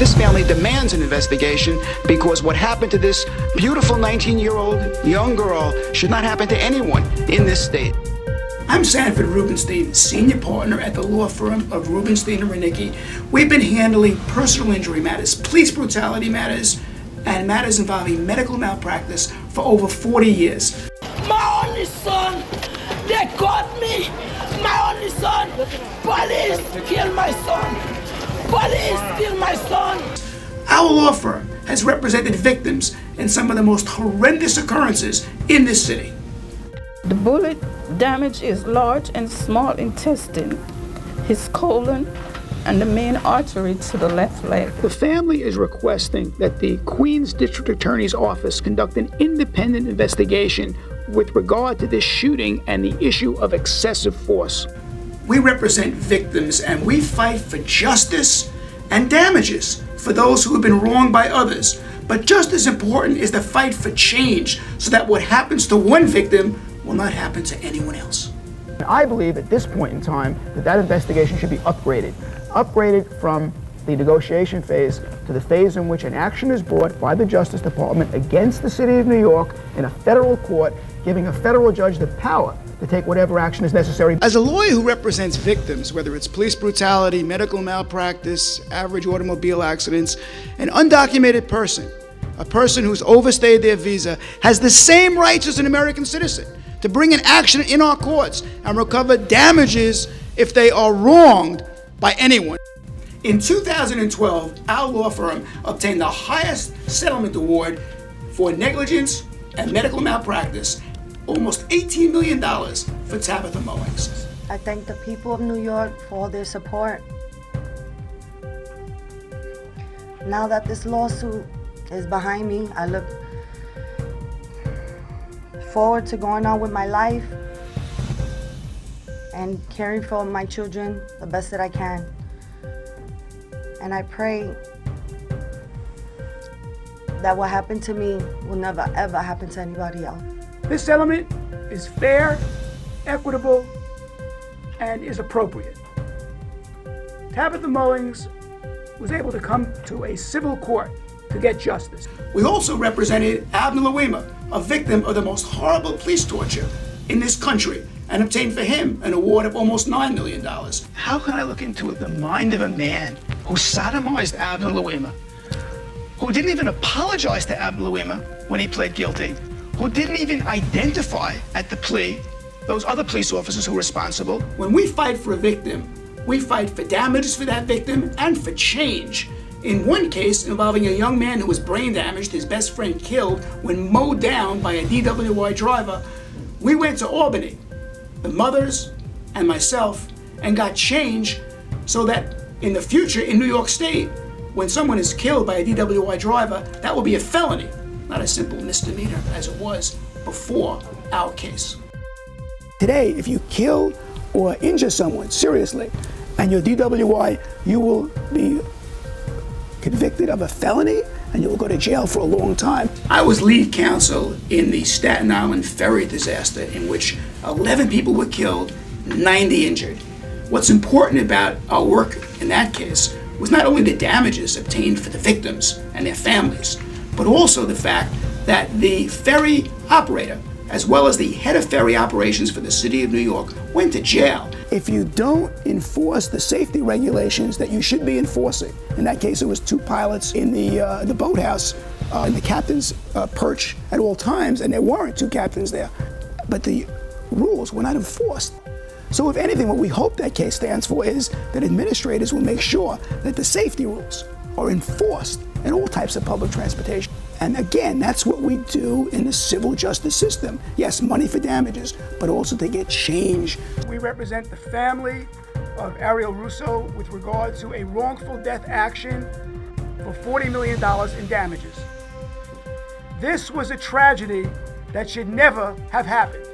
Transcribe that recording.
This family demands an investigation because what happened to this beautiful 19-year-old young girl should not happen to anyone in this state. I'm Sanford Rubenstein, senior partner at the law firm of Rubenstein and Renicky. We've been handling personal injury matters, police brutality matters, and matters involving medical malpractice for over 40 years. My only son, they caught me. My only son, police killed my son. Police killed my son. Our law firm has represented victims in some of the most horrendous occurrences in this city. The bullet damage is large and small intestine, his colon, and the main artery to the left leg. The family is requesting that the Queens District Attorney's Office conduct an independent investigation with regard to this shooting and the issue of excessive force. We represent victims and we fight for justice and damages for those who have been wronged by others. But just as important is the fight for change so that what happens to one victim will not happen to anyone else. I believe at this point in time that investigation should be upgraded from the negotiation phase to the phase in which an action is brought by the Justice Department against the City of New York in a federal court, giving a federal judge the power to take whatever action is necessary. As a lawyer who represents victims, whether it's police brutality, medical malpractice, average automobile accidents, an undocumented person, a person who's overstayed their visa, has the same rights as an American citizen to bring an action in our courts and recover damages if they are wronged by anyone. In 2012, our law firm obtained the highest settlement award for negligence and medical malpractice, almost $18 million for Tabitha Mowings. I thank the people of New York for all their support. Now that this lawsuit is behind me, I look forward to going on with my life and caring for my children the best that I can. And I pray that what happened to me will never ever happen to anybody else. This settlement is fair, equitable, and is appropriate. Tabitha Mowings was able to come to a civil court to get justice. We also represented Abner Louima, a victim of the most horrible police torture in this country, and obtained for him an award of almost $9 million. How can I look into the mind of a man who sodomized Abner Louima, who didn't even apologize to Abner Louima when he pled guilty, who didn't even identify at the plea those other police officers who were responsible? When we fight for a victim, we fight for damages for that victim and for change. In one case involving a young man who was brain damaged, his best friend killed when mowed down by a DWI driver, we went to Albany, the mothers and myself, and got change so that in the future in New York State, when someone is killed by a DWI driver, that will be a felony, not a simple misdemeanor as it was before our case. Today, if you kill or injure someone seriously and you're DWI, you will be convicted of a felony and you'll go to jail for a long time. I was lead counsel in the Staten Island ferry disaster in which 11 people were killed, 90 injured. What's important about our work in that case was not only the damages obtained for the victims and their families, but also the fact that the ferry operator, as well as the head of ferry operations for the City of New York, went to jail. If you don't enforce the safety regulations that you should be enforcing, in that case it was 2 pilots in the boathouse, in the captain's perch at all times, and there weren't 2 captains there, but the rules were not enforced. So if anything, what we hope that case stands for is that administrators will make sure that the safety rules are enforced in all types of public transportation. And again, that's what we do in the civil justice system. Yes, money for damages, but also to get change. We represent the family of Ariel Russo with regard to a wrongful death action for $40 million in damages. This was a tragedy that should never have happened.